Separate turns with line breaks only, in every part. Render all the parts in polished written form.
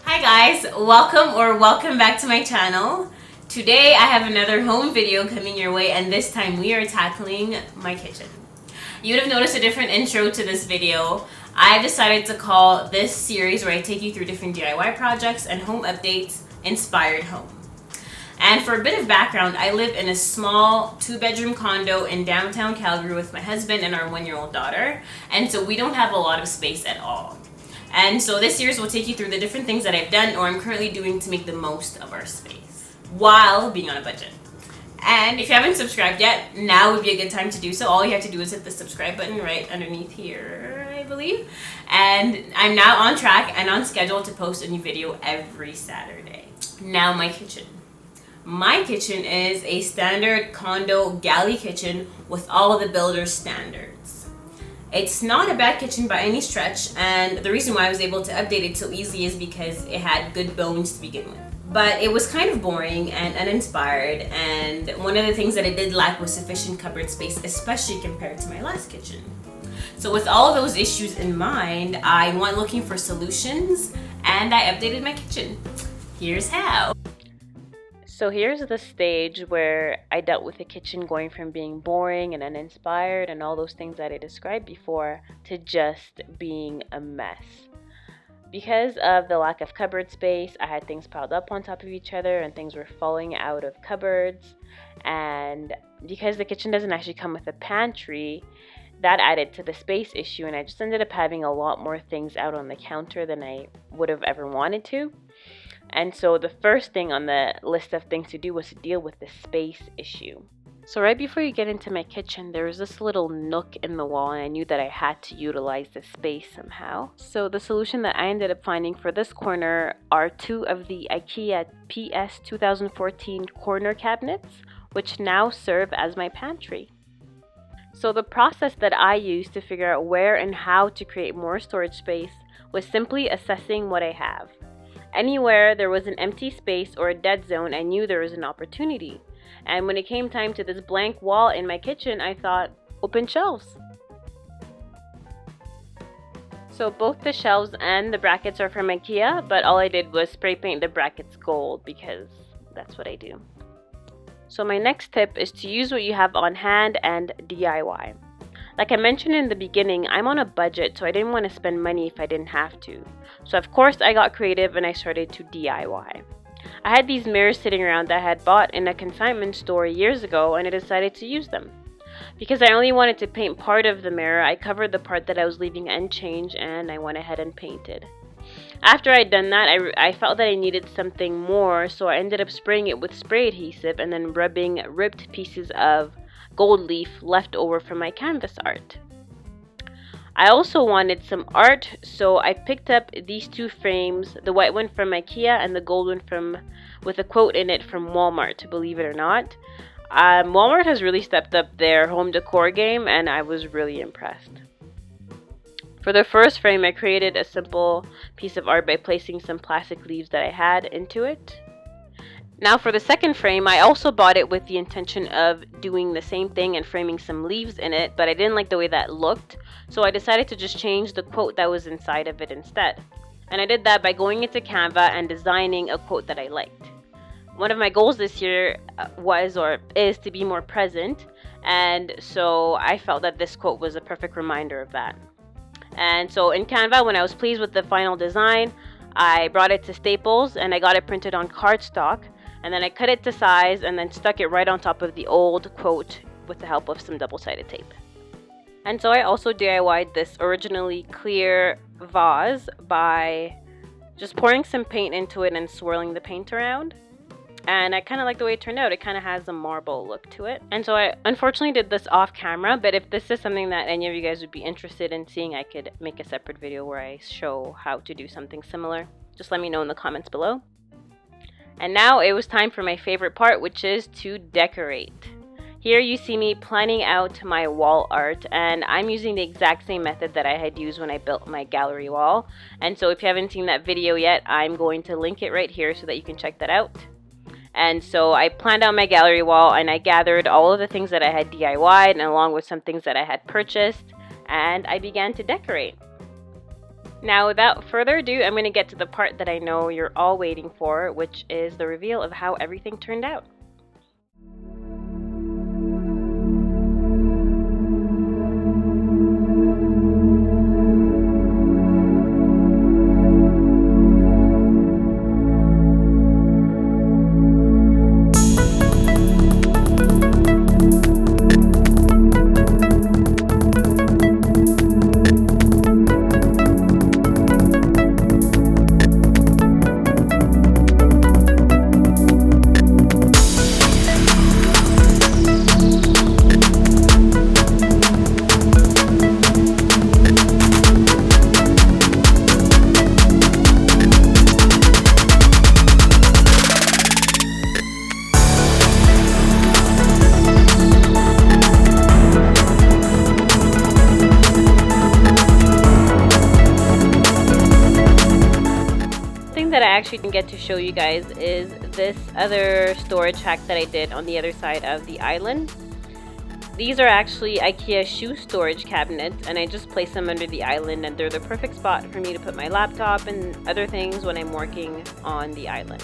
Hi guys, welcome back to my channel. Today I have another home video coming your way, and this time we are tackling my kitchen. You would have noticed a different intro to this video. I've decided to call this series, where I take you through different DIY projects and home updates, Inspired Home. And for a bit of background, I live in a small 2-bedroom condo in downtown Calgary with my husband and our 1-year-old daughter, and so we don't have a lot of space at all. And so this series will take you through the different things that I've done or I'm currently doing to make the most of our space while being on a budget. And if you haven't subscribed yet, now would be a good time to do so. All you have to do is hit the subscribe button right underneath here, I believe. And I'm now on track and on schedule to post a new video every Saturday. Now my kitchen. My kitchen is a standard condo galley kitchen with all of the builder's standards. It's not a bad kitchen by any stretch, and the reason why I was able to update it so easily is because it had good bones to begin with. But it was kind of boring and uninspired, and one of the things that it did lack was sufficient cupboard space, especially compared to my last kitchen. So with all of those issues in mind, I went looking for solutions, and I updated my kitchen. Here's how. So here's the stage where I dealt with the kitchen going from being boring and uninspired and all those things that I described before to just being a mess. Because of the lack of cupboard space, I had things piled up on top of each other and things were falling out of cupboards. And because the kitchen doesn't actually come with a pantry, that added to the space issue, and I just ended up having a lot more things out on the counter than I would have ever wanted to. And so the first thing on the list of things to do was to deal with the space issue. So right before you get into my kitchen, there was this little nook in the wall, and I knew that I had to utilize the space somehow. So the solution that I ended up finding for this corner are 2 of the IKEA PS 2014 corner cabinets, which now serve as my pantry. So the process that I used to figure out where and how to create more storage space was simply assessing what I have. Anywhere there was an empty space or a dead zone, I knew there was an opportunity. And when it came time to this blank wall in my kitchen, I thought, open shelves. So both the shelves and the brackets are from IKEA, but all I did was spray paint the brackets gold because that's what I do. So my next tip is to use what you have on hand and DIY. Like I mentioned in the beginning, I'm on a budget, so I didn't want to spend money if I didn't have to. So of course I got creative and I started to DIY. I had these mirrors sitting around that I had bought in a consignment store years ago, and I decided to use them. Because I only wanted to paint part of the mirror, I covered the part that I was leaving unchanged and I went ahead and painted. After I'd done that, I felt that I needed something more, so I ended up spraying it with spray adhesive and then rubbing ripped pieces of gold leaf left over from my canvas art. I also wanted some art, so I picked up these 2 frames, the white one from IKEA and the gold one with a quote in it from Walmart, believe it or not. Walmart has really stepped up their home decor game, and I was really impressed. For the first frame, I created a simple piece of art by placing some plastic leaves that I had into it. Now for the second frame, I also bought it with the intention of doing the same thing and framing some leaves in it, but I didn't like the way that looked, so I decided to just change the quote that was inside of it instead. And I did that by going into Canva and designing a quote that I liked. One of my goals this year is to be more present, and so I felt that this quote was a perfect reminder of that. And so in Canva, when I was pleased with the final design, I brought it to Staples and I got it printed on cardstock. And then I cut it to size and then stuck it right on top of the old quote with the help of some double-sided tape. And so I also DIY'd this originally clear vase by just pouring some paint into it and swirling the paint around. And I kind of like the way it turned out. It kind of has a marble look to it. And so I unfortunately did this off camera, but if this is something that any of you guys would be interested in seeing, I could make a separate video where I show how to do something similar. Just let me know in the comments below. And now it was time for my favorite part, which is to decorate. Here you see me planning out my wall art, and I'm using the exact same method that I had used when I built my gallery wall. And so if you haven't seen that video yet, I'm going to link it right here so that you can check that out. And so I planned out my gallery wall, and I gathered all of the things that I had DIY'd and along with some things that I had purchased, and I began to decorate. Now without further ado, I'm going to get to the part that I know you're all waiting for, which is the reveal of how everything turned out. That I actually didn't get to show you guys is this other storage hack that I did on the other side of the island. These are actually IKEA shoe storage cabinets, and I just place them under the island, and they're the perfect spot for me to put my laptop and other things when I'm working on the island.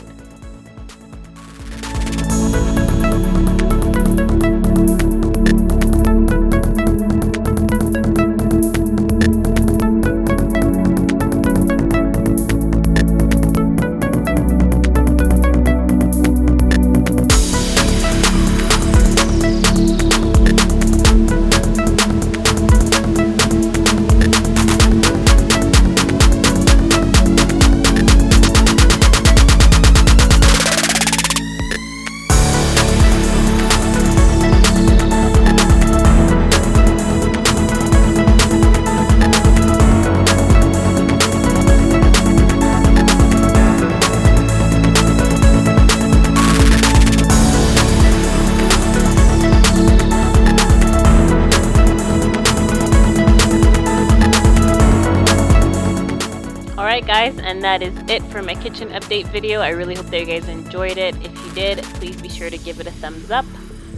Alright guys, and that is it for my kitchen update video. I really hope that you guys enjoyed it. If you did, please be sure to give it a thumbs up,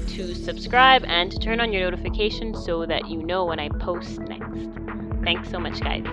to subscribe, and to turn on your notifications so that you know when I post next. Thanks so much guys.